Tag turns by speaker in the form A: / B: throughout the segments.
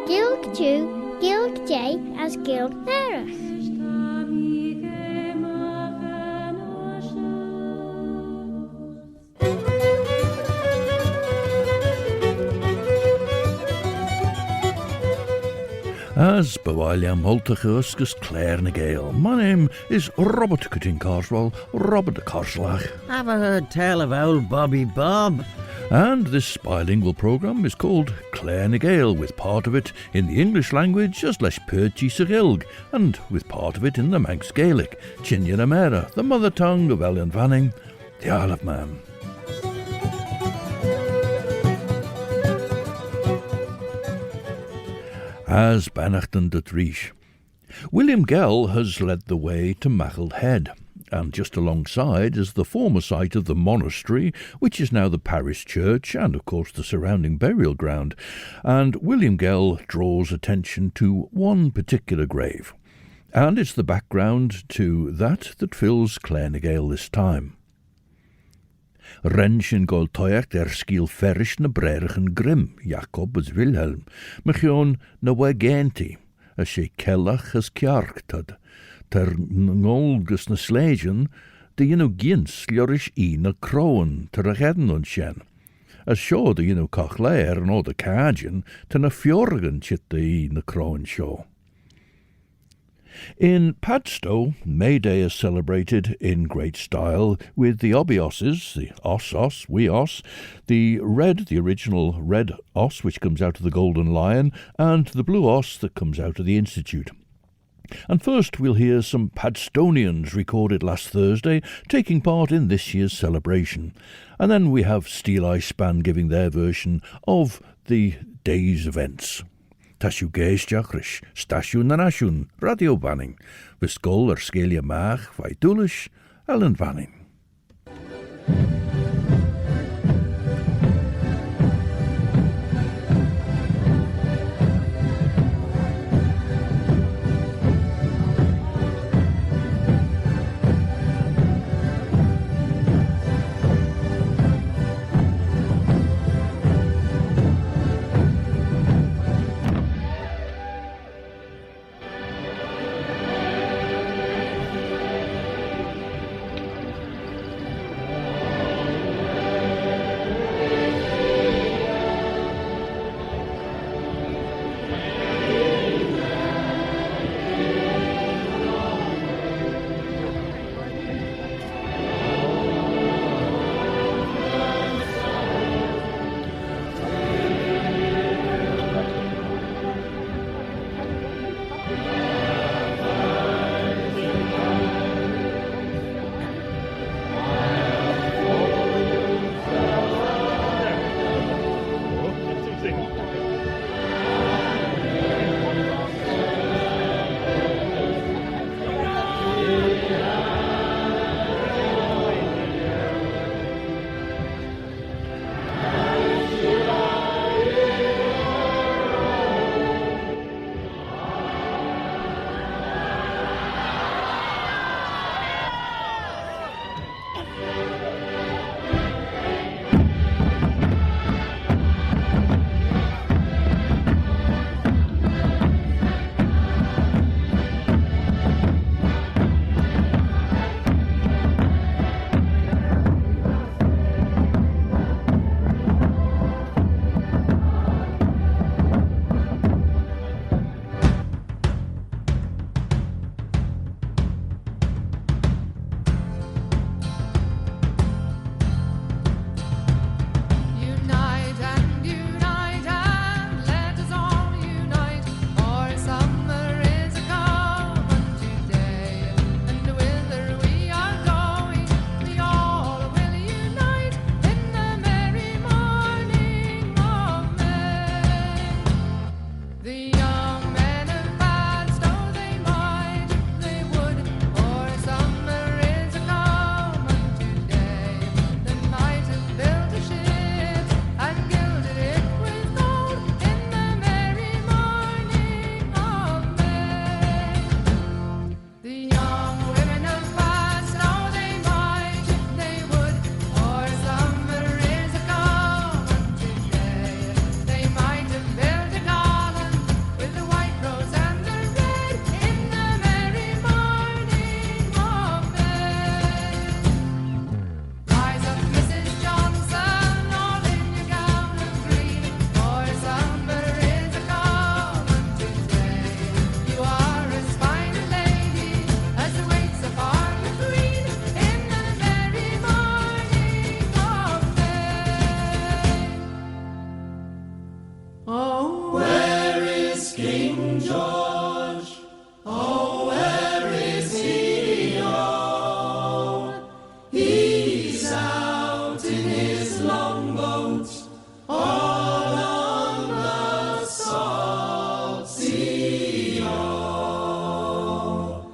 A: Gilg Jew, Gilg J as Gilg Nerach.
B: As Boaldyn Multichuscus Claare na Gael. My name is Robert Cutting Carswell, Robert the Carslach.
C: Have I heard tell of old Bobby Bob?
B: And this bilingual programme is called Claare na Gael, with part of it in the English language as leis Perchi Sagilg, and with part of it in the Manx Gaelic, Chinyan Amera, the mother tongue of Ellan Vanning, the Isle of Man. As Bannachten de Trish. William Gell has led the way to Maughold Head, and just alongside is the former site of the monastery, which is now the parish church and of course the surrounding burial ground, and William Gell draws attention to one particular grave, and it's the background to that fills Claare na Gael this time. Ren sin Gael toiacht sgiel ferrish na Brothers Grimm, Jacob as Wilhelm, Maughold na wagenti, as she kellach as kjarktad, ter ngolgus na sleision, de gins ljorish na kroon ter a gedden on shen. As sure de Claare and all the Cajun, ter na fjorgen chit de na kroon show. In Padstow, May Day is celebrated in great style with the obioses, the os, wee os, the original red os which comes out of the Golden Lion, and the blue os that comes out of the Institute. And first we'll hear some Padstonians recorded last Thursday taking part in this year's celebration. And then we have Steel Eye Span giving their version of the day's events. Tashu geestjachrish, stashu nanashun, radio vanning, viskol scalia maag, vaitulish, Ellen vanning.
D: King George, oh, where is he? Oh, he's out in his longboat, all on the salt sea. Oh,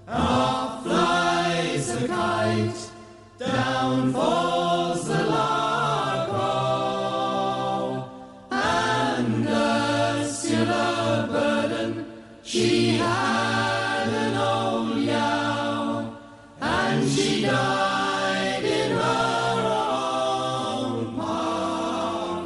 D: up flies the kite, down falls the lark. Oh, and Ursula Burden, she had an old yow, and she died in her own Maughold.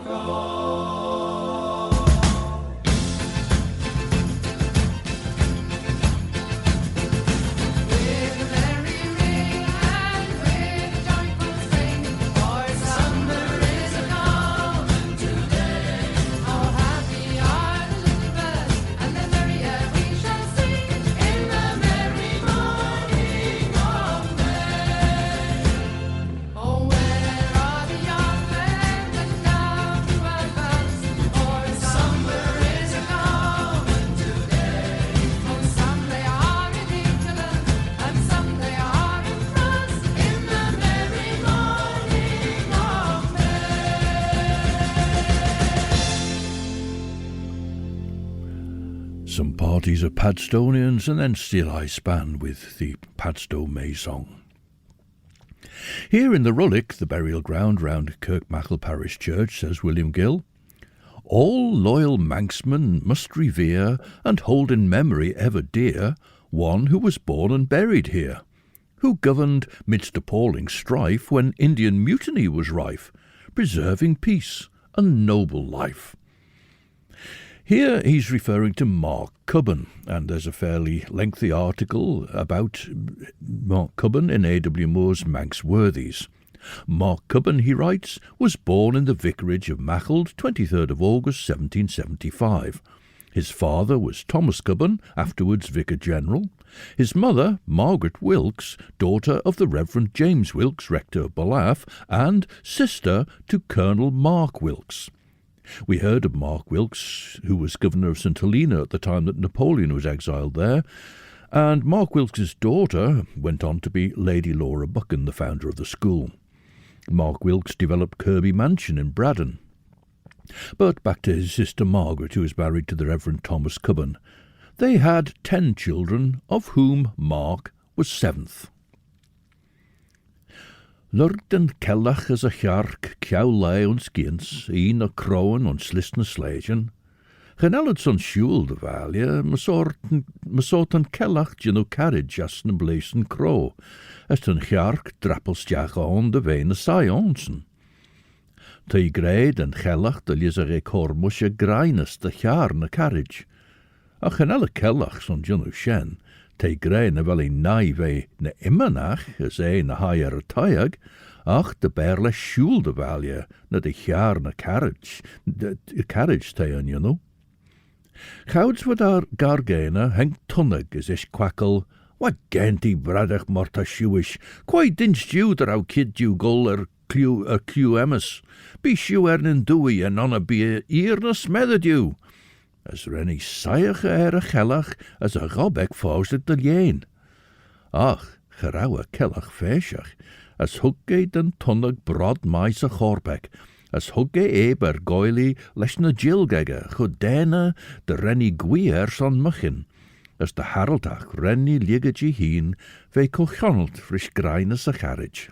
D: With merry ring and with joyful string, for summer is a coming today. How happy are the little birds, and the merrier we shall sing in the merry morning of May. Oh, where are the young men that now to advance? For summer is a coming today. Oh, some they are in England, and some they are in France, in the merry morning of May.
B: Some parties are Padstonians, and then still I span with the Padstow May song. Here in the Rullick, the burial ground round Kirkmackle Parish Church, says William Gill, all loyal Manxmen must revere and hold in memory ever dear one who was born and buried here, who governed midst appalling strife when Indian mutiny was rife, preserving peace and noble life. Here he's referring to Mark Cubbon, and there's a fairly lengthy article about Mark Cubbon in A.W. Moore's Manx Worthies. Mark Cubbon, he writes, was born in the vicarage of Maughold, 23rd of August 1775. His father was Thomas Cubbon, afterwards Vicar General. His mother, Margaret Wilkes, daughter of the Reverend James Wilkes, rector of Ballaugh, and sister to Colonel Mark Wilkes. We heard of Mark Wilkes, who was governor of St Helena at the time that Napoleon was exiled there, and Mark Wilkes's daughter went on to be Lady Laura Buchan, the founder of the school. Mark Wilkes developed Kirby Mansion in Braddon. But back to his sister Margaret, who was married to the Reverend Thomas Cubbon. They had 10 children, of whom Mark was 7th. Lurd en kellach as a chark, kjau lei ons giens, een a crowen ons listne slegen. Genelled son shul de valje, mesort en kellach geno carriage as ne blazen crow, as ten chark drappels jach on de vene sai onsen. Ty greid en kellach de lies a rekormusje greinus de jaar na carriage. A genelle kellach son geno shen, Te grein wel een nai ve na immenach, as na higher tayag, ach de berle shul de valje, na de jaar na carriage, de carriage tayan, you know. Gouds wat daar gargena henk tunnig is ish quackle, wat genty bradach morta shoeish, quite dinst you der au kid you gull Q emis, be shoe ernin dooi en onna be ear na smethered you. As renny saige a chellach as a gobek faustet de leen. Ach, gerauwe kellach feishach, as hugge den tunnig brod mais a chorbek, as hugge eber goili lesh na jilgege, chudena de renny gwier son muchin, as de haraldach renny ligaji heen, ve cochonald frisch greinus a carriage.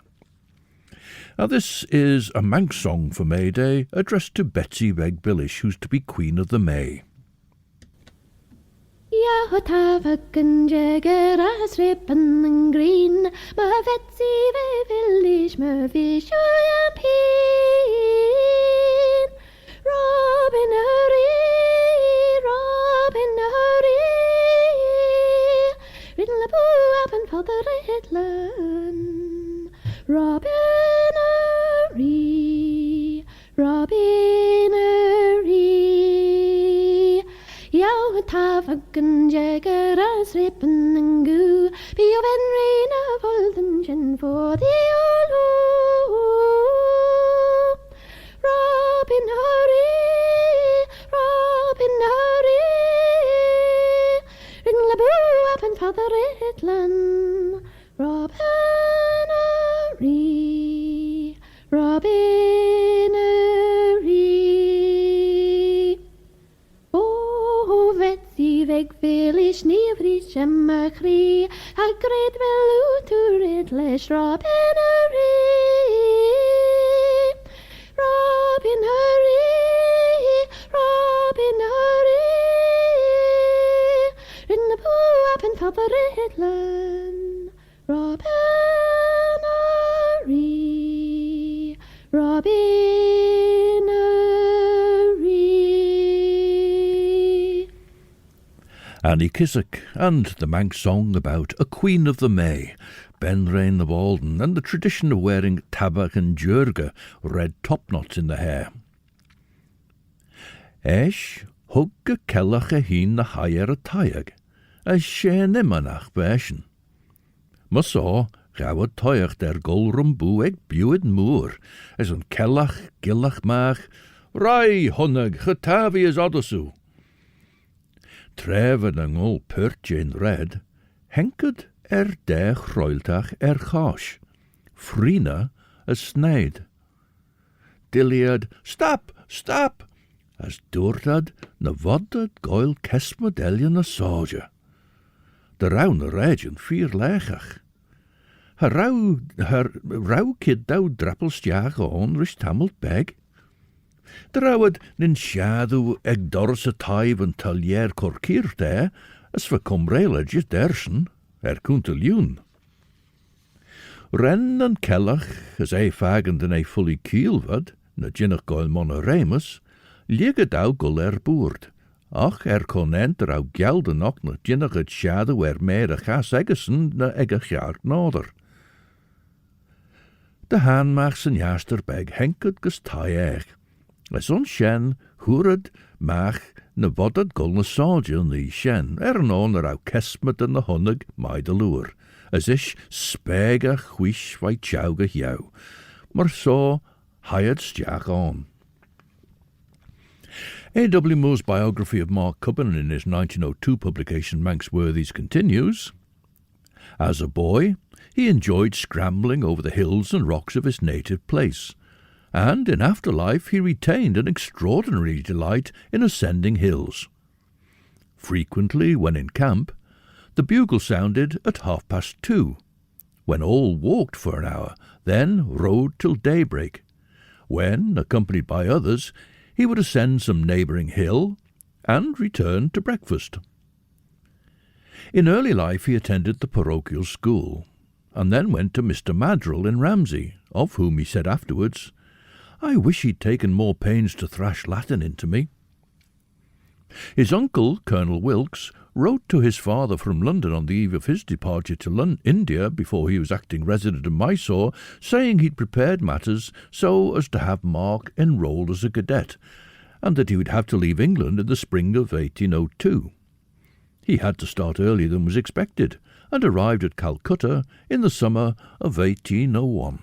B: Now this is a Manx song for May Day, addressed to Betsy Veg Billish, who's to be Queen of the May.
A: Ja, het haven jagger as rippen and green, maar Betsy we villish, maar fish en peen. Robin hurry, riddle a boo up and for the Redland. Robin hurry, jou het haven jagger as rippen and goo, be of Henry na Boaldyn for the Olu. Robin hurry, father Itlan. Robinary, Robinary. O Betsy veg village nivri shemachri, a great velutur itlish Robinary. Robinary, Robinary. In the pool up in Father Itlan. Robinary, Robinary.
B: Annie Kissack and the Manx song about a Queen of the May, Benrain the Boaldyn, and the tradition of wearing tabak and jurga, red topknots in the hair. Esh, hugge kellach a heen na haier a taiag, as she nimmanach beshen. Mysore, gauwad toiach der golrum boe eg buwid moor, as een kellach gillach maach, rai honnig, getavi is oddesu. Treven ang ol pertje in red, henked de chroiltach chosh, Frina a sneid. Diliad, stop, stop, as doortad na vodad goil kesmodelje na soja. De rauw na region vier lechach. Her rauw kid dou drappelstjage on rish tamelt beg. De rauwad nin shadow eg dorse taiv en talier korkier there, as for comrela jit dersen, kunteljoen. Ren en kellach, as fagend en fully kielwad, na jinnach goil monoremus, liege dou gol boord. Ach, konent au gelden ook na jinnach het shadow meer gas eggesen na jaar nader. De haan maakt zijn jaster beg henket gus taaieg. As on shen, hoered maag na vodad gul na soldier ni shen, on au kesmet en na honnig maideloer. As ish spega chwish vai chauga jou, maar so hired stjag on. A.W. Moore's biography of Mark Cubbon in his 1902 publication Manx Worthies continues. As a boy, he enjoyed scrambling over the hills and rocks of his native place, and in afterlife he retained an extraordinary delight in ascending hills. Frequently, when in camp, the bugle sounded at 2:30, when all walked for an hour, then rode till daybreak, when, accompanied by others, he would ascend some neighbouring hill and return to breakfast. In early life he attended the parochial school, and then went to Mr. Madrill in Ramsey, of whom he said afterwards, "I wish he'd taken more pains to thrash Latin into me." His uncle, Colonel Wilkes, wrote to his father from London on the eve of his departure to India before he was acting resident in Mysore, saying he'd prepared matters so as to have Mark enrolled as a cadet, and that he would have to leave England in the spring of 1802. He had to start earlier than was expected, and arrived at Calcutta in the summer of 1801.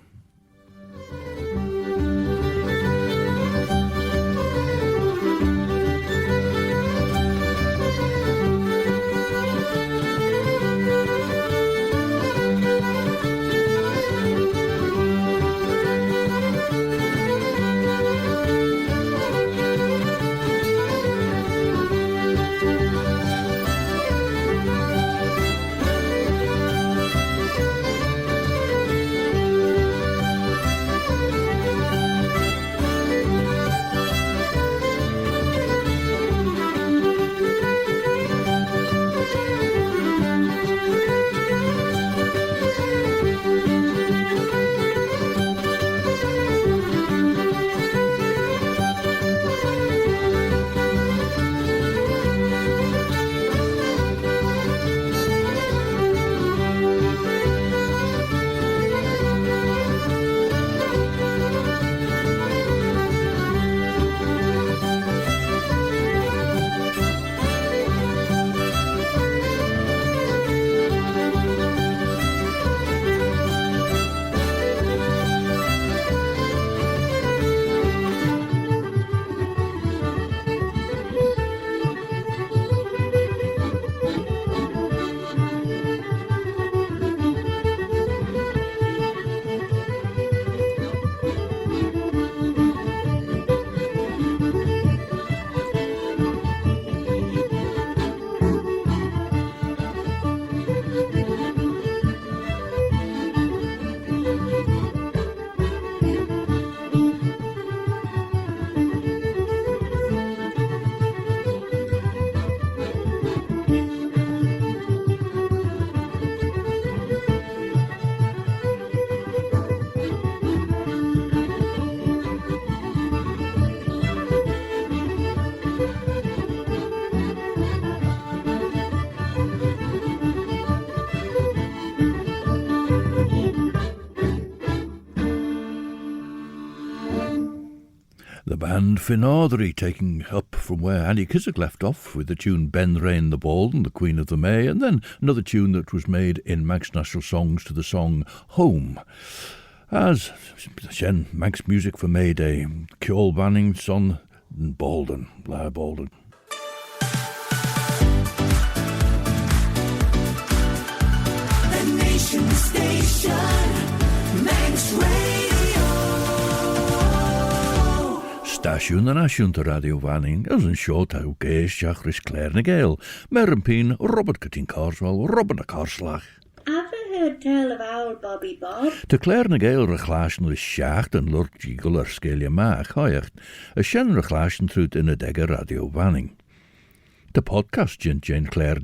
B: band Finardry, taking up from where Annie Kissack left off with the tune Ben Rain the Boaldyn, the Queen of the May, and then another tune that was made in Manx National Songs to the song Home. As Shen Manx music for May Day, Ceol Banning son Boaldyn, Claare Boaldyn.
E: The Nation Station, Manx Radio.
B: Stasiwn yn asiwn to Radio Fanning, as yn sio taw geis siachrys Claare na Gael, mer yn pin Robert Cytyn Carswell, Robert na Carslach.
F: Ever heard tell of owl Bobby Bob?
B: To Claare na Gael rechlaasjen is sjacht en lort jigel er skeelje maag, hoiacht, a sjen rechlaasjen truut in a degge Radio Fanning. De podcast Jane Claire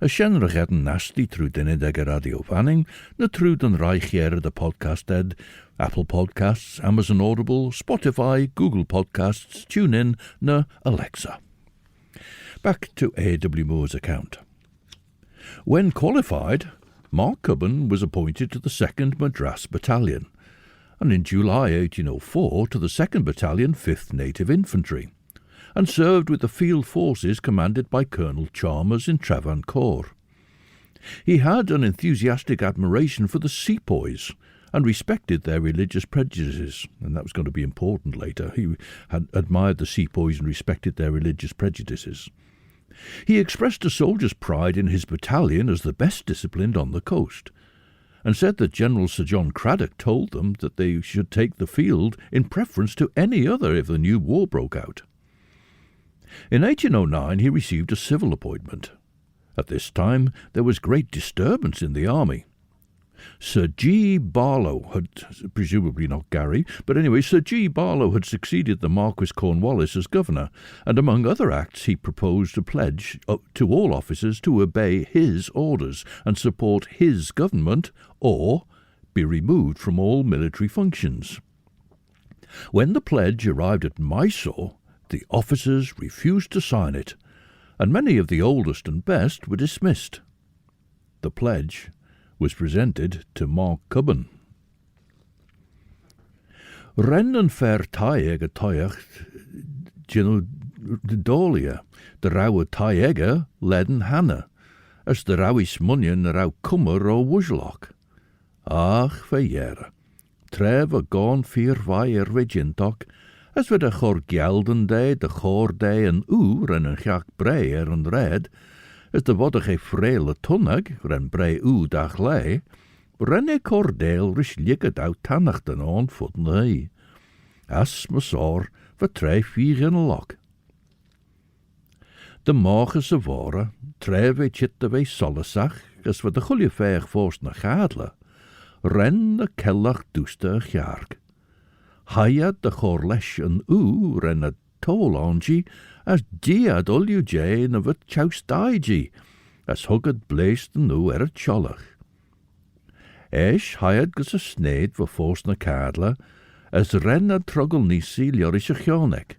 B: a sjen regetten nasty truut in a degge Radio Fanning, na truut en reichjere de podcast ed, Apple Podcasts, Amazon Audible, Spotify, Google Podcasts, TuneIn, na Alexa. Back to A.W. Moore's account. When qualified, Mark Cubbon was appointed to the 2nd Madras Battalion, and in July 1804 to the 2nd Battalion 5th Native Infantry, and served with the field forces commanded by Colonel Chalmers in Travancore. He had an enthusiastic admiration for the sepoys, and respected their religious prejudices, and that was going to be important later. He had admired the sepoys and respected their religious prejudices. He expressed a soldier's pride in his battalion as the best disciplined on the coast, and said that General Sir John Craddock told them that they should take the field in preference to any other if the new war broke out. In 1809 he received a civil appointment. At this time there was great disturbance in the army. Sir G. Barlow had, presumably not Gary, but anyway, Sir G. Barlow had succeeded the Marquis Cornwallis as governor, and among other acts he proposed a pledge to all officers to obey his orders and support his government, or be removed from all military functions. When the pledge arrived at Mysore, the officers refused to sign it, and many of the oldest and best were dismissed. The pledge was presented to Mark Cubbon. Ren yn fer taeg y toiacht gynno dolia, the raw taega leden hanna, as the rawi smunion raw cummer o wujlock. Ach fe jere, tref a gone vier vai regintok, as with a chor Geldyn day, de chor day en oer en een chak brei en red, as de wadde ge frele tunnag, ren brei oe dag lei, ren e cordeel rish ligged out tannachten on voet nee. As Mysore vertreif vier in lok. De morgen se voren, tref e chitte wei solesach, as wat de gulje veeg voorst na gadle, ren de kellach doeste a jark. Haya de chorlesh en oe ren a tolangi, as diad olju jane of a choustaigi, as hugged blaest en nu a cholach. Esh hired gus a sneed for force na cardla, as ren a truggle nisi liorish a chionek,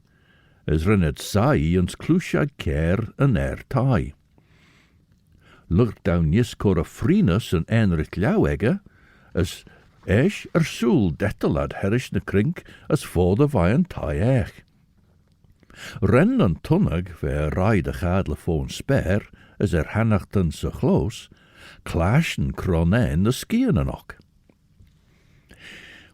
B: as ren at sai ons clusha care an tai. Lurk down nis cor a freenus an enrich liauegge, as esh soel dettelad herish na crink, as for the vian tai ech. Ren an tunnag ver ride a gadle foon spare, as hannachten so close, clash and cronen the skiën anock.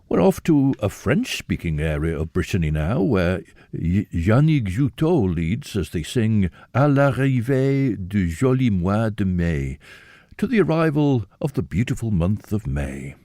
B: We're off to a French-speaking area of Brittany now, where Yannick Juteau leads as they sing À l'arrivée du joli mois de mai, to the arrival of the beautiful month of May.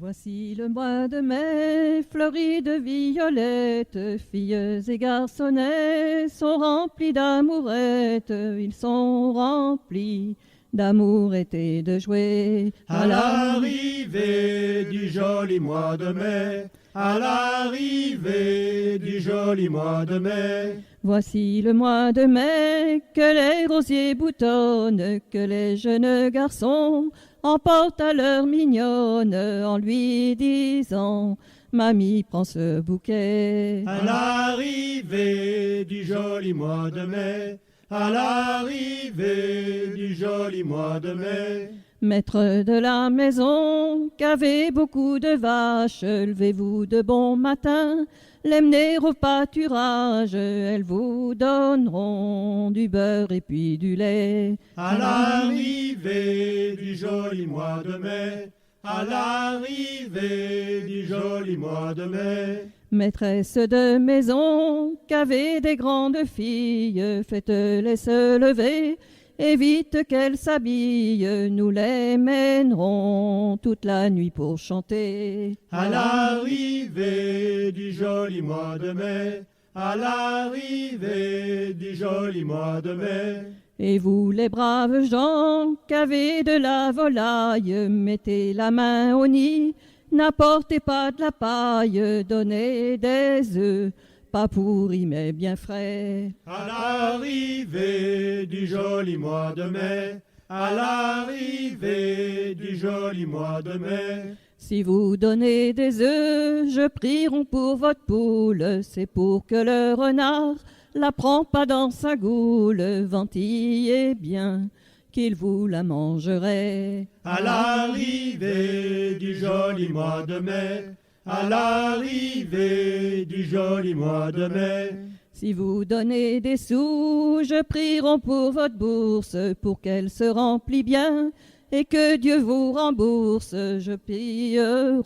G: Voici le mois de mai, fleuri de violettes, filles et garçonnets sont remplis d'amourettes, ils sont remplis d'amourettes et de jouets.
H: À l'arrivée du joli mois de mai, à l'arrivée du joli mois de mai.
G: Voici le mois de mai, que les rosiers boutonnent, que les jeunes garçons emportent à leur mignonne en lui disant « Mamie, prends ce bouquet ».
H: À l'arrivée du joli mois de mai, à l'arrivée du joli mois de mai.
G: Maître de la maison, qu'avez beaucoup de vaches, levez-vous de bon matin, les mener au pâturage, elles vous donneront du beurre et puis du lait.
H: À l'arrivée du joli mois de mai, à l'arrivée du joli mois de mai.
G: Maîtresse de maison, qu'avez des grandes filles, faites-les se lever, et vite qu'elles s'habillent, nous les mènerons toute la nuit pour chanter.
H: À l'arrivée du joli mois de mai, à l'arrivée du joli mois de mai.
G: Et vous les braves gens, qu'avez de la volaille, mettez la main au nid, n'apportez pas de la paille, donnez des œufs, pas pourris mais bien frais.
H: À l'arrivée du joli mois de mai, à l'arrivée du joli mois de mai.
G: Si vous donnez des œufs, je prierai pour votre poule, c'est pour que le renard la prend pas dans sa goule, ventillez bien qu'il vous la mangerait.
H: À l'arrivée du joli mois de mai, à l'arrivée du joli mois de mai.
G: Si vous donnez des sous, je prierai pour votre bourse, pour qu'elle se remplit bien, et que Dieu vous rembourse, je prierai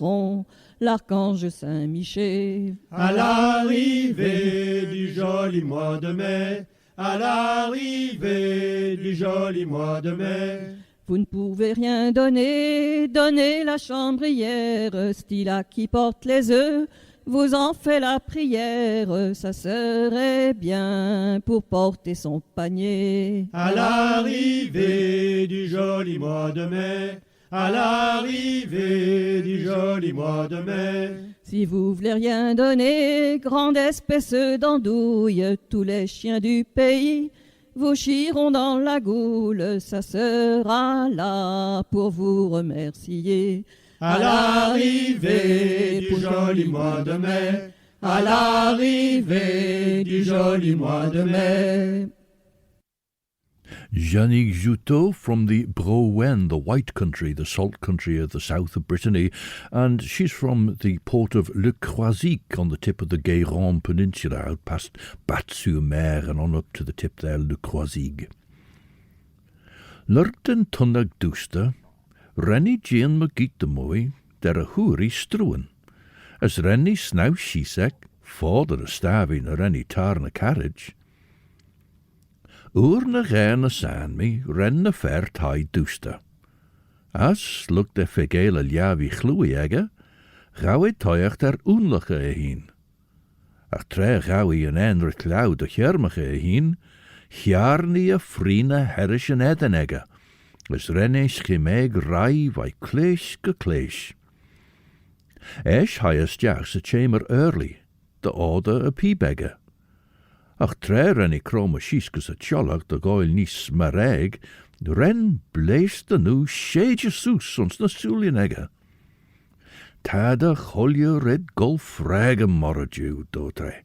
G: l'archange Saint-Michel.
H: À l'arrivée du joli mois de mai, à l'arrivée du joli mois de mai.
G: Vous ne pouvez rien donner, donnez la chambrière, Stila qui porte les œufs, vous en fait la prière, ça serait bien pour porter son panier.
H: À l'arrivée du joli mois de mai, à l'arrivée du joli mois de mai.
G: Si vous voulez rien donner, grande espèce d'andouille, tous les chiens du pays vous chieront dans la goule, ça sera là pour vous remercier.
H: À l'arrivée du joli mois de mai, à l'arrivée du joli mois de mai.
B: Jannick Juteau from the Browen, the White Country, the salt country of the south of Brittany, and she's from the port of Le Croisic on the tip of the Gael Peninsula, out past Bat-sur-Mer and on up to the tip there, Le Croisic. Lurten tunnag dústa, renni Jean McGeet moy, der a húri struan. As renni snow shisek, fodder a stavin a renni tar na carriage. Oer na gair na san mi, ren na fer tai dústa. As look de fegel a liavi chlui ege, gawe toiacht unlache e hien. Ach tre gawe an enre cloud a chermige e hien, Chiarni a frina herish an eden ege, as renne schimeg rai vai cleish ge cleish. Esh highest jas a chamber early, de order a peebegge. Ach tre renni chroma shiskus a cholach de goil nis mareg, ren blees de nu shage soos ons na sulien egge. Tada cholje red golf ragem morraju, dotre,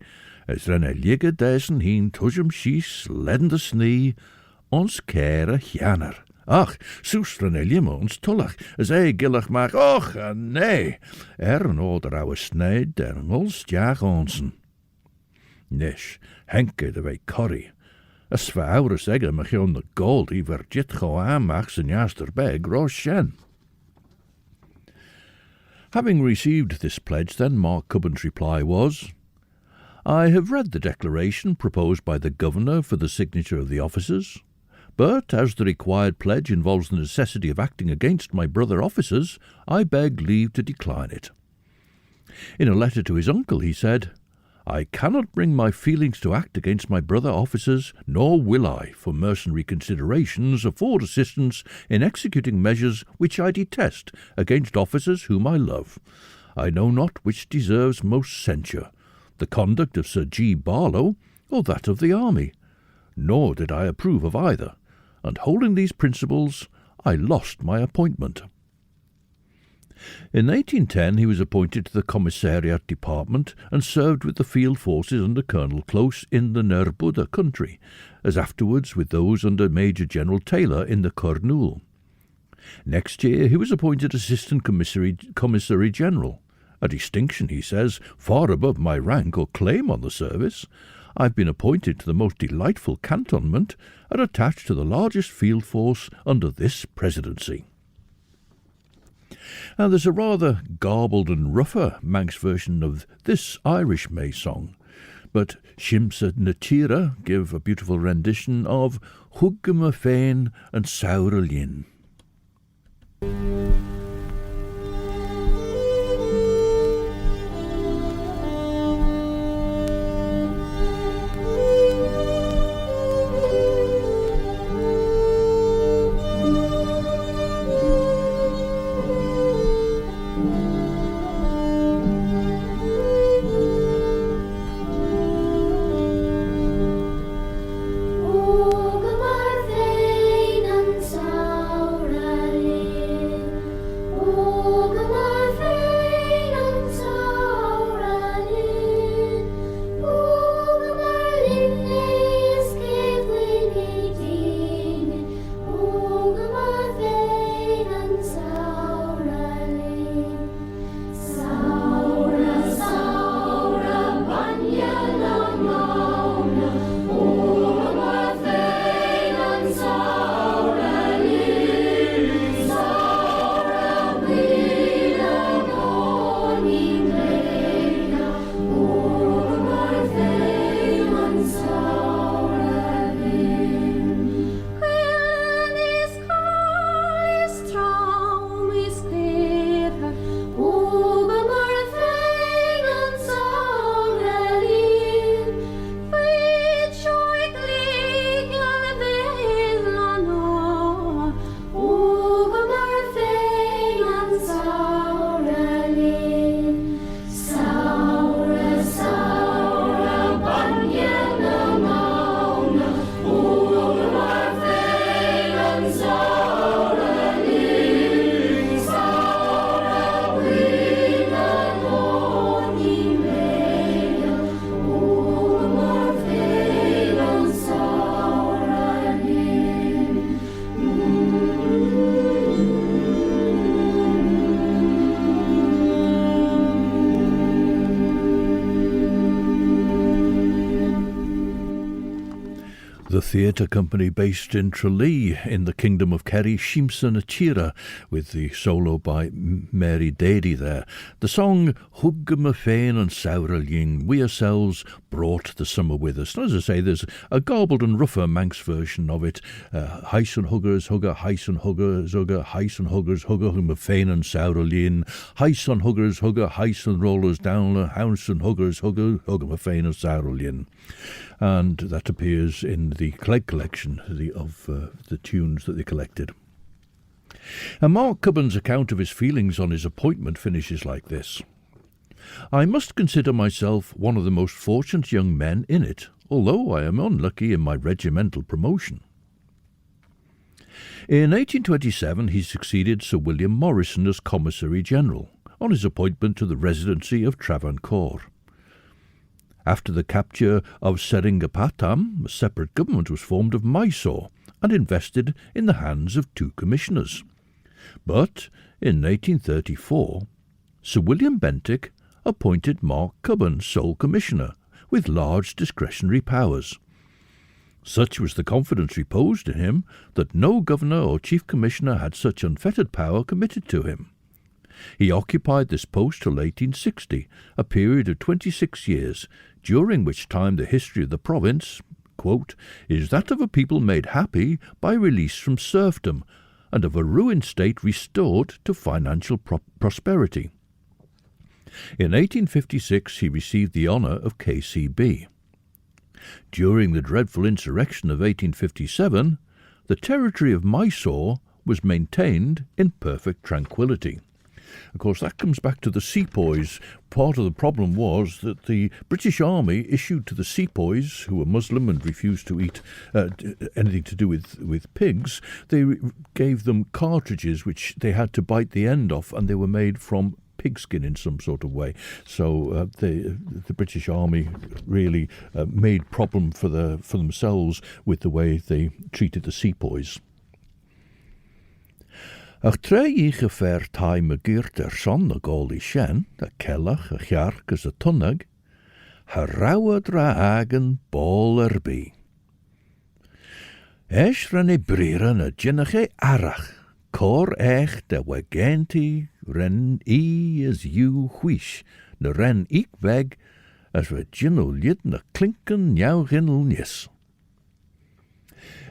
B: as renne ligge desen heen tushem shies ledden de snee, ons kere hjanner. Ach, soes renne limme ons tullach, as gillach maak, och, nee, an order ouwe sneid, der ons jaag onsen. Nish, henke de wei curry. As va ouders egge mag je on de gold, die verjit go aanmaaks en jaster beg, roos shen. Having received this pledge, then, Mark Cubbon's reply was, I have read the declaration proposed by the Governor for the signature of the officers, but as the required pledge involves the necessity of acting against my brother officers, I beg leave to decline it. In a letter to his uncle, he said, I cannot bring my feelings to act against my brother officers, nor will I, for mercenary considerations, afford assistance in executing measures which I detest against officers whom I love. I know not which deserves most censure, the conduct of Sir G. Barlow or that of the army. Nor did I approve of either, and holding these principles, I lost my appointment. In 1810 he was appointed to the Commissariat Department and served with the field forces under Colonel Close in the Nerbudda country, as afterwards with those under Major General Taylor in the Kurnool. Next year he was appointed Assistant Commissary General, a distinction, he says, far above my rank or claim on the service. I've been appointed to the most delightful cantonment and attached to the largest field force under this presidency. Now there's a rather garbled and rougher Manx version of this Irish May song, but Shimsa Natira give a beautiful rendition of Huggama Féin and Saura Linn. The theatre company based in Tralee in the Kingdom of Kerry, Shimsa Natira, with the solo by Mary Dady there. The song Huggama Féin and Saura Linn, we ourselves brought the summer with us. And as I say, there's a garbled and rougher Manx version of it. Heis and huggers, hugger, heis and huggers, hugger, heis and huggers, hugger, Huggama Féin and Saura Linn, heis and huggers, hugger, heis and rollers down, house and huggers, hugger, Huggama Féin and Saura Linn. And that appears in the Clegg collection of the tunes that they collected. And Mark Cubbon's account of his feelings on his appointment finishes like this. I must consider myself one of the most fortunate young men in it, although I am unlucky in my regimental promotion. In 1827 he succeeded Sir William Morrison as Commissary General on his appointment to the residency of Travancore. After the capture of Seringapatam, a separate government was formed of Mysore and invested in the hands of two commissioners. But in 1834, Sir William Bentinck appointed Mark Cubbon sole commissioner with large discretionary powers. Such was the confidence reposed in him that no governor or chief commissioner had such unfettered power committed to him. He occupied this post till 1860, a period of 26 years, during which time the history of the province, quote, is that of a people made happy by release from serfdom, and of a ruined state restored to financial prosperity. In 1856 he received the honour of KCB. During the dreadful insurrection of 1857, the territory of Mysore was maintained in perfect tranquillity. Of course, that comes back to the sepoys. Part of the problem was that the British Army issued to the sepoys, who were Muslim and refused to eat anything to do with pigs, they gave them cartridges which they had to bite the end off, and they were made from pigskin in some sort of way. So the British Army really made problem for themselves with the way they treated the sepoys. Ach tre ich fair time geert son a Gael shen, a kellach, a chark as a tunnag, ha rawa dra agen ball be. Esh ran brieren a jinnach arach, cor echt de wagenti ren as you whish, na ren ik weg, as we jinnel lid na klinken jou ginnel nis.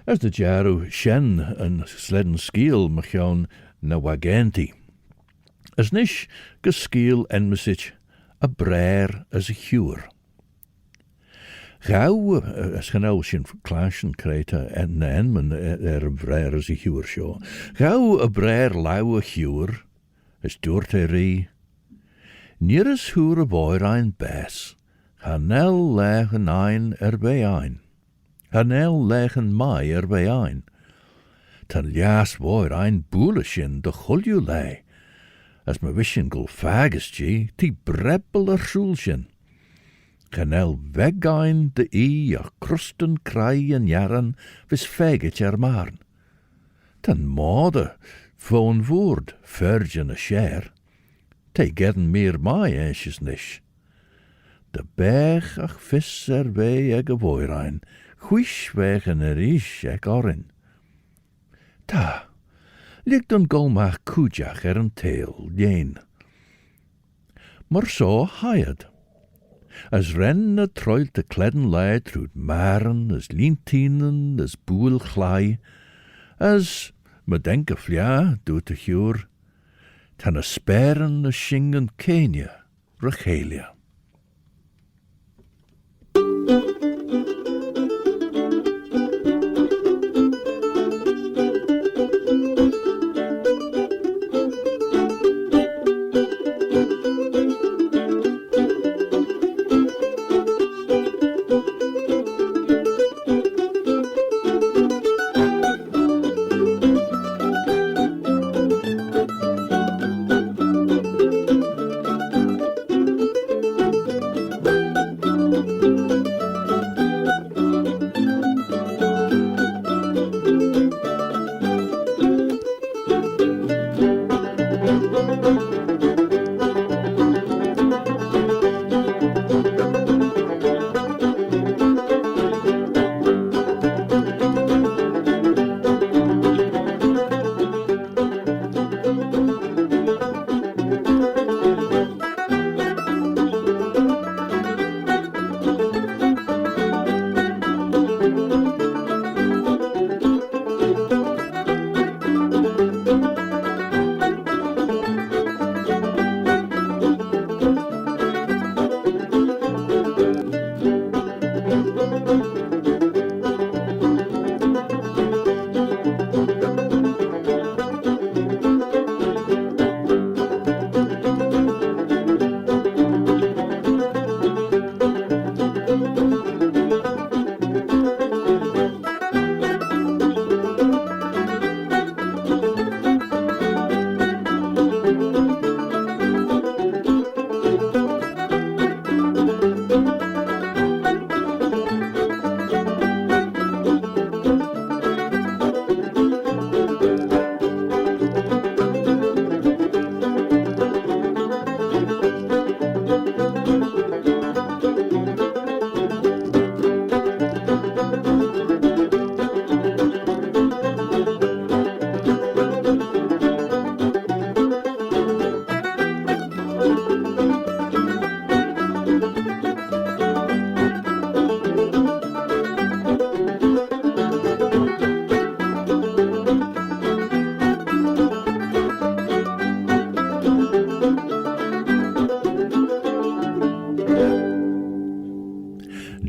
B: As de jaru shen en sledden skiel machion na wagenti. As nish geskiel en mesich a braer as a huur. Gauw, as genauw sin clashen kreta en na enmen a braer as a huur sjo. Gauw a braer lauwe huur, as doorte rie. Nieres huur a boy ein bes, hanel legen ein bij ein. Hanel legen mai bij ein. Tan lias boy ein boelishin de chulju lei. As me wishin gul fagus gi, ti brebbel er schulshin. Hanel weg ein de a krusten krai en jaren, vis fagit marn. Tan mode, von woord, virgin a share. Te gedden meer mai eisjes nish. De berg ach vis bij eg a boy ein. Huish wegen ish eg orin. Ta, ligt een golmach kujach een teel, jeen. Maar zo hired. As ren troilt de kledden lei trud maren, as lientinen, as boel glai, as me denke flia doet de huur, tan a speren a shingen Kenia, Rachelia.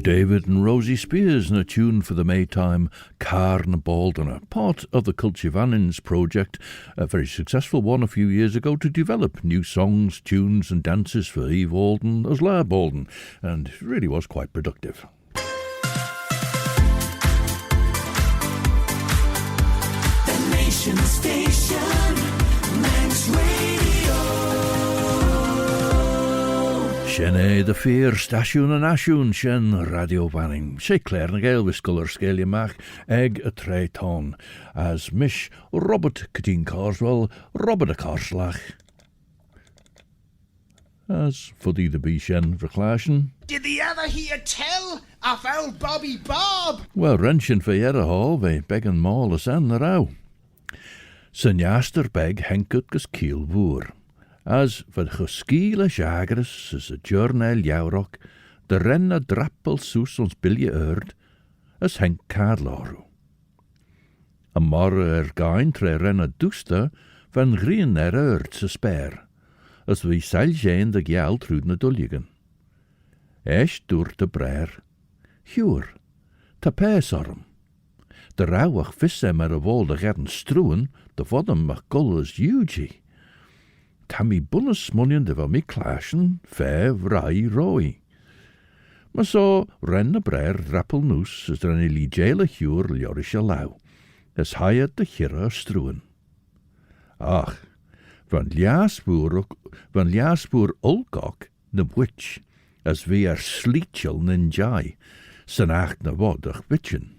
B: David and Rosie Spears in a tune for the Maytime Claare na Boaldyn, part of the Cultivannins project, a very successful one a few years ago to develop new songs, tunes and dances for Boaldyn as Lair Boaldyn, and it really was quite productive.
E: The Nation Station, Manx Radio.
B: Sienne the fear stasiwn yn asiwn sien radio banning. Se Claare na Gael wisgol sgelia mach eg y tre ton. As mish Robert Cadine Carswell, Robert a Carslach. As for the be sien verklaasjen.
I: Did the other hear tell of old Bobby Bob?
B: Wel, rensjen for jere hal, we beggen mal as an na rauw. Zijn jaster beg henkut gus kiel voer. As voor de geskiele jagers is a journal jouwrok, de renne drappel soes ons bilje eurt, as henk kaadlaru. A morre gain tre renne duster, van grien eurt se sper, as we seiljein de Gell trud na dulligen. Esch door de brer, huur, ta peesorm. De rauwach visse maar a wol de gerden struwen, de vodden mag gullers jugi. Tammy bunnes munien de van mi klaasjen, rai roi. Maar zo renne brer drappel noes, as er een eligele huur ljorische lauw, as haiet de chirra struwen. Ach, van liasboer olkok, ne witch, as we slietjel nin jai, sen acht na wodach witchen.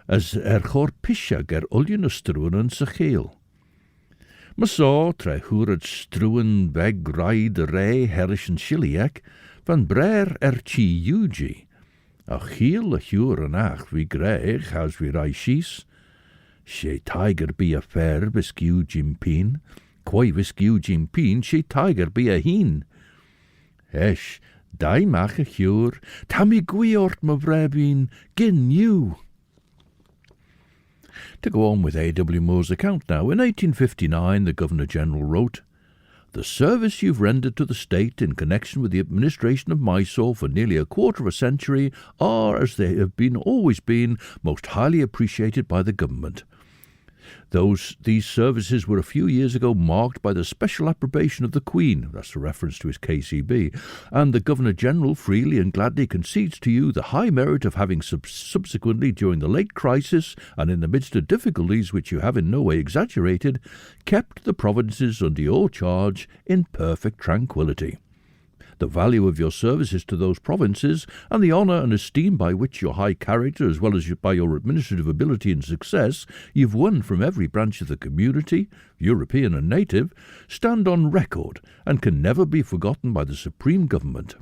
B: As chor pisha ger uljene struwen en se geel. Maar zo, tre hoered struwen weg rai de rei herrischen shiliak, van brer chi jugi. A geel a huur en ach wie greig, as we rai schies. She tiger be a fair biskew jimpeen, quai biskew jimpeen, she tiger be a heen. Esh, dai mach a huur, tammy gwiort ma vrebeen, gin new. To go on with A.W. Moore's account now, in 1859 the Governor-General wrote, "The service you've rendered to the state in connection with the administration of Mysore for nearly a quarter of a century are, as they have always been, most highly appreciated by the government. These services were a few years ago marked by the special approbation of the Queen," that's a reference to his KCB, "and the Governor-General freely and gladly concedes to you the high merit of having subsequently, during the late crisis and in the midst of difficulties which you have in no way exaggerated, kept the provinces under your charge in perfect tranquillity. The value of your services to those provinces, and the honour and esteem by which your high character, as well as by your administrative ability and success, you've won from every branch of the community, European and native, stand on record and can never be forgotten by the Supreme Government."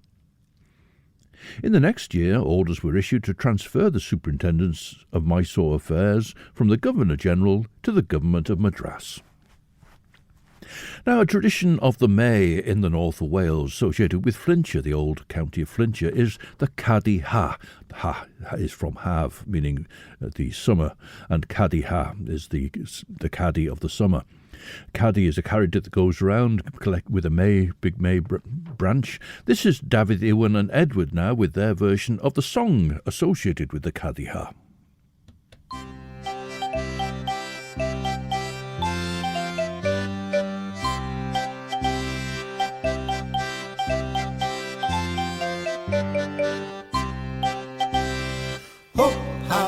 B: In the next year, orders were issued to transfer the superintendence of Mysore affairs from the Governor-General to the Government of Madras. Now, a tradition of the May in the north of Wales, associated with Flintshire, the old county of Flintshire, is the Caddy Ha. Ha is from have, meaning the summer, and Caddy Ha is the caddy of the summer. Caddy is a carriage that goes around with a big May branch. This is David Iwan and Edward now with their version of the song associated with the Caddy Ha.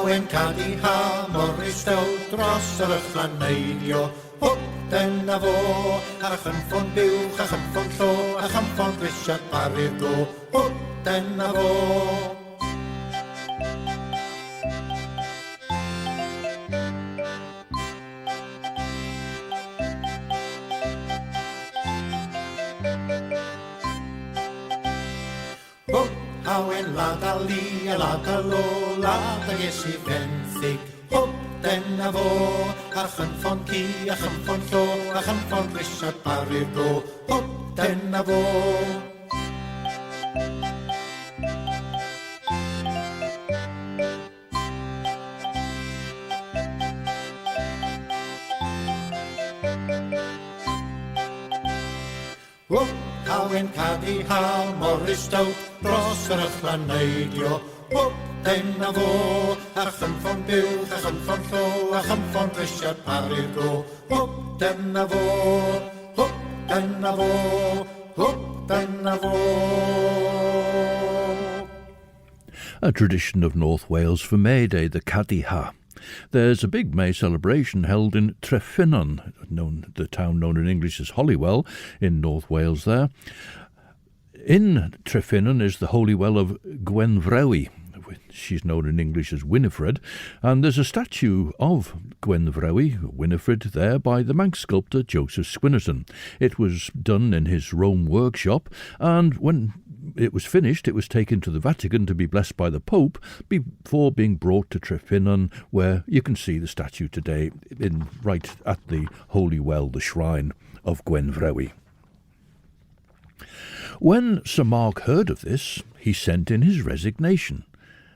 H: Yn Caddy Ha, Morris Dow dros yr ychlaneidio. Hwp, dyna fo, a chynffon buwch, a chynffon llo, a chynffon grisiad barir go. Hwp, dyna fo. Hwp, hawen lada li, a lada lo, lada ges I fenthyg. Hwp, dyna fo, a chynffon ci, a chynffon llo, a chynffon grisiad barir go. Hwp, dyna fo. Hwp, hawen Caddy Ha, Morris Dow dros yr ychlaneidio. Hwp, dyna fo, a chynffon buwch, a chynffon llo, a chynffon grisiad barir go. Hwp, dyna fo, hwp, dyna fo, hwp, dyna fo.
B: A tradition of North Wales for May Day, the Caddy Ha. There's a big May celebration held in Trefynon, the town known in English as Holywell, in North Wales there. In Trefinnan is the holy well of Gwenvrewi. She's known in English as Winifred, and there's a statue of Gwenvrewi, Winifred, there by the Manx sculptor Joseph Swinnerton. It was done in his Rome workshop, and when it was finished, it was taken to the Vatican to be blessed by the Pope before being brought to Trefinnan, where you can see the statue today, right at the holy well, the shrine of Gwenvrewi. When Sir Mark heard of this, he sent in his resignation,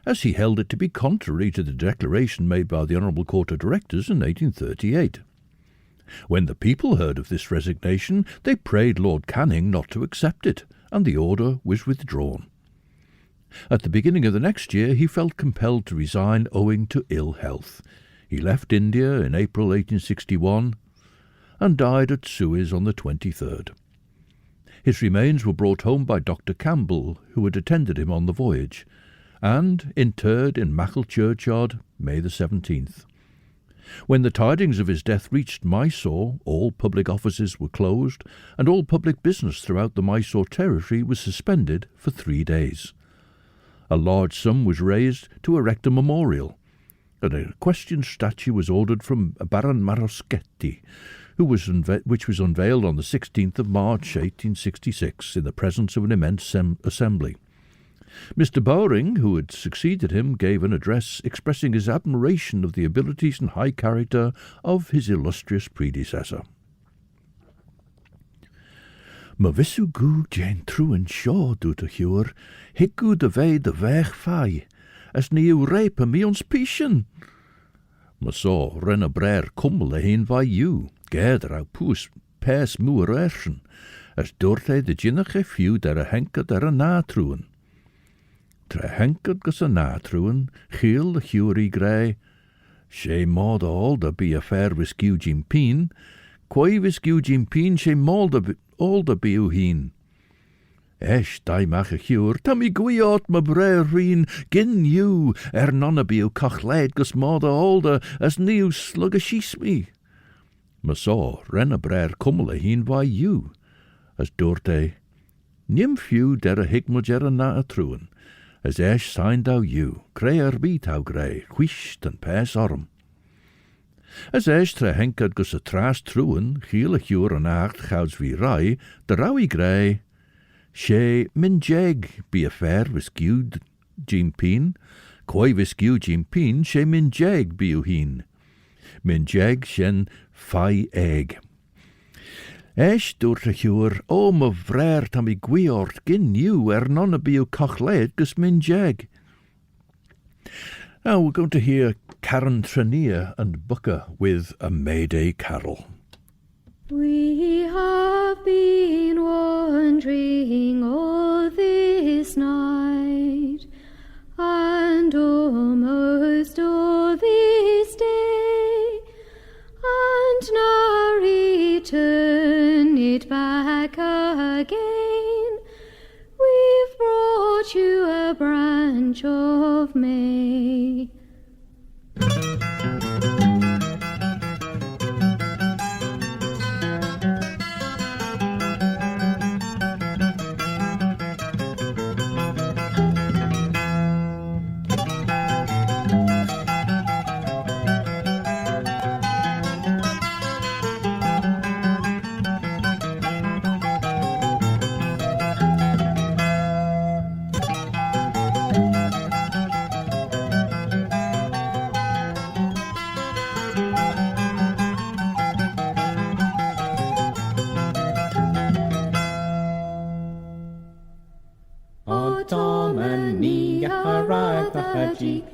B: as he held it to be contrary to the declaration made by the Honourable Court of Directors in 1838. When the people heard of this resignation, they prayed Lord Canning not to accept it, and the order was withdrawn. At the beginning of the next year, he felt compelled to resign owing to ill health. He left India in April 1861 and died at Suez on the 23rd. His remains were brought home by Dr. Campbell, who had attended him on the voyage, and interred in Maughold churchyard, May the 17th. When the tidings of his death reached Mysore, all public offices were closed, and all public business throughout the Mysore territory was suspended for 3 days. A large sum was raised to erect a memorial, and a equestrian statue was ordered from Baron Maroschetti, which was unveiled on the 16th of March 1866 in the presence of an immense assembly. Mr. Bowring, who had succeeded him, gave an address expressing his admiration of the abilities and high character of his illustrious predecessor. Ma vissu gu Jane Truan Shaw do to huur, higgu de vei de weg fai, as ni u repa mi ons pishen. Ma saw renna brer kummel heen vai you, gerder au poes pers moer erschen, as dorte de jinnige few der a henker der a natruan. Tre henker gus a natruan, giel de huuri grey, she maud alda be a fair wisgiu jim peen, quai wisgiu jim peen she maud alda be u heen. Esh dai mach a huur, tammy gwiot ma brer reen, gin you, nonna be u cachled gus maud alda, as niu slug a shees me. Ma saw renna brer kummel a heen vai you, as dorte, nim few der a higmud er a na a truan, as esh signed thou you, grey beat how grey, whisht and pass orm. As esh tre henkerd gus a tras truan, giel a huur an acht gouds wie rai, de rowie grey, she min jeg be a fair wisgiu jim peen, quai wisgiu jim peen, she min jeg be u heen. Min jeg shen fai egg. Esh dwrt a huur, o ma vrer tam I gwiort gin you nonna be u cachled gus min jeg. Now we're going to hear Karen Trenier and Booker with a Mayday carol.
A: We have been wandering all this night, and almost all this day, and now return it back again. We've brought you a branch of May.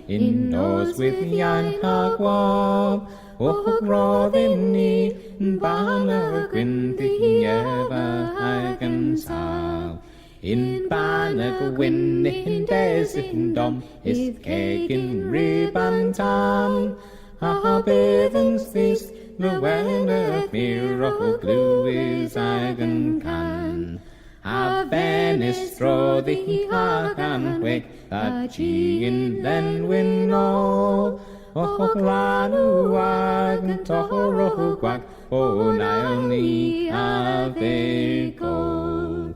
J: In nose with yan hagwab, och rodin ni, bana gwynthi ever hagen sal. In bana gwyn in des in dom, is kegen riban tam. Ha bevens this, the weather fear of glue is hagen can. A Venice throw the hagan wick, that she in then win all. Och ranu wagon toho gwag, o naoni have go.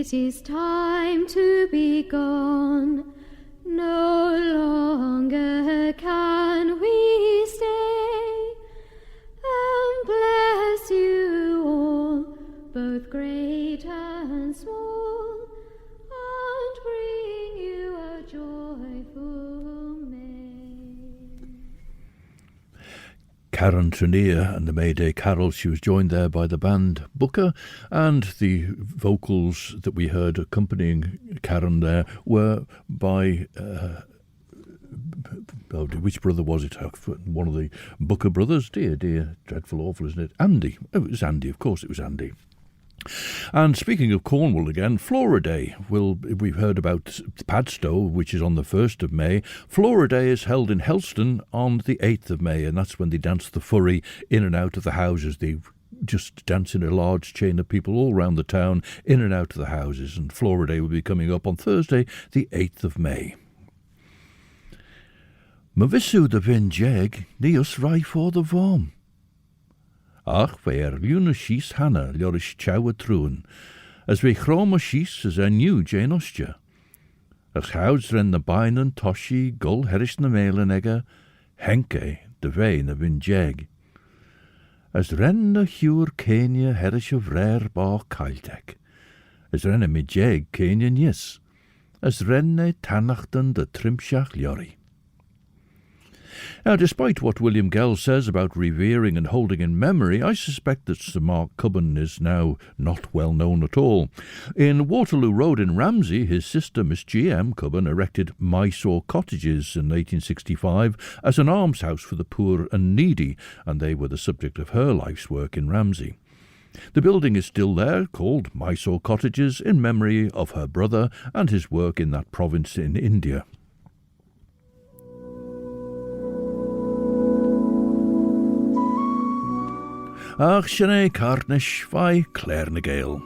A: It is time to be gone. No longer can we stay. And bless you all, both great and small, and bring you a joyful May.
B: Karen Trenier and the May Day Carol. She was joined there by the band Booker, and the vocals that we heard accompanying Karen there were by which brother was it? One of the Booker brothers. Dear, dreadful, awful, isn't it? Andy. Oh, it was Andy, of course it was Andy. And speaking of Cornwall again, Flora Day. We've heard about Padstow, which is on the 1st of May. Flora Day is held in Helston on the 8th of May, and that's when they dance the furry in and out of the houses. They just dance in a large chain of people all round the town, in and out of the houses. And Flora Day will be coming up on Thursday, the 8th of May. Mavissu de vin jeg, nios rai for the vorm. Ach, fe luna shis hanna, liorish chow a trún, as we chroma shis as a new Jane Ostja. As houds ren the bain and toshi, gull herish na mailen ega, henke, de vein of in jeg. As ren na huur Kenya herish of rare bar kailtek, as ren a mi jeg Kenya nis, as ren na tanachten de trimshach liori. Now, despite what William Gell says about revering and holding in memory, I suspect that Sir Mark Cubbon is now not well known at all. In Waterloo Road in Ramsey, his sister Miss G.M. Cubbon erected Mysore cottages in 1865 as an almshouse for the poor and needy, and they were the subject of her life's work in Ramsey. The building is still there, called Mysore Cottages, in memory of her brother and his work in that province in India. Ach, Sinead Cartnish by Claare na Gael.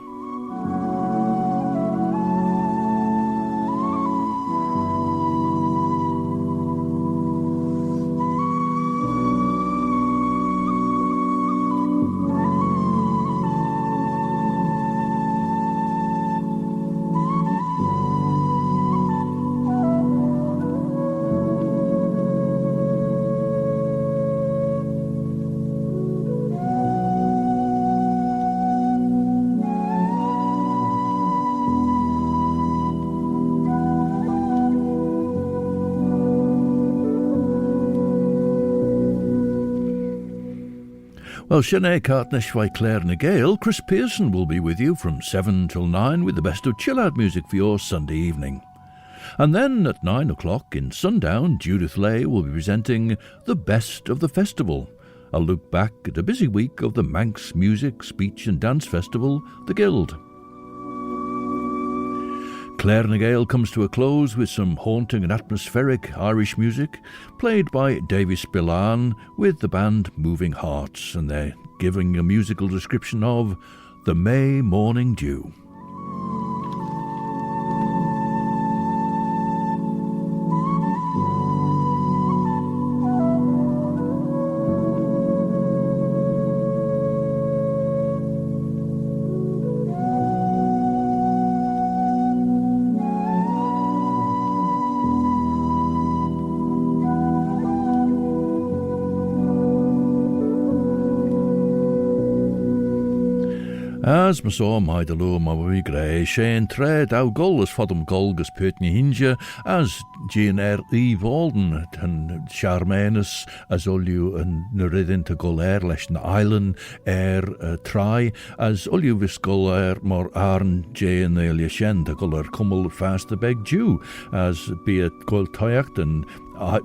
B: Well, Sinead Cartnish by Claare na Gael. Chris Pearson will be with you from 7 till 9 with the best of chill-out music for your Sunday evening. And then at 9 o'clock in Sundown, Judith Lay will be presenting The Best of the Festival, a look back at a busy week of the Manx Music, Speech and Dance Festival, the Guild. Claare na Gael comes to a close with some haunting and atmospheric Irish music, played by Davy Spillane with the band Moving Hearts, and they're giving a musical description of The May Morning Dew. As Mysore Maidaloo Mawi Gray, Shane Tred, Au Gull as Fodum Golgus Putney Hinja, as Jean Boaldyn and Charmanus, as Ulju and Nuridin to Gull Lesh na Island Try, as Ulju Visgull Mor Arn Jane Elia Shen to Gull Cummel Fast the Beg Jew, as be it Gull Toyacht and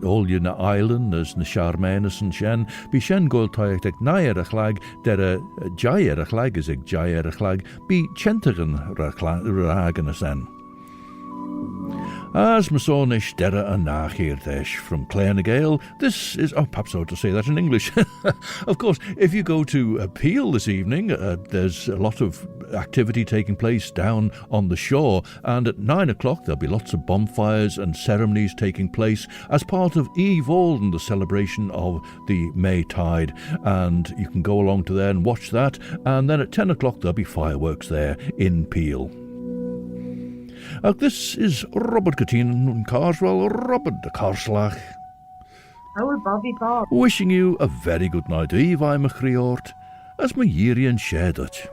B: all you na island as na Charmanus and Shen, be Shen Gull Toyacht ek Nair a Chlag, der a Jair a Chlag is ek Jair a Chlag, be Chentagan Ragan a Sen. As Masonish Dera and Nachirdesh from Claare na Gael, this is, perhaps I ought to say that in English. Of course, if you go to Peel this evening, there's a lot of activity taking place down on the shore, and at 9 o'clock there'll be lots of bonfires and ceremonies taking place as part of Boaldyn, the celebration of the Maytide, and you can go along to there and watch that, and then at 10 o'clock there'll be fireworks there in Peel. This is Robert Catine and Carswell, Robert de Carslach.
K: Owl Bobby Bob.
B: Wishing you a very good night, Eve, I'm a Criort, as my Yiri and shared it.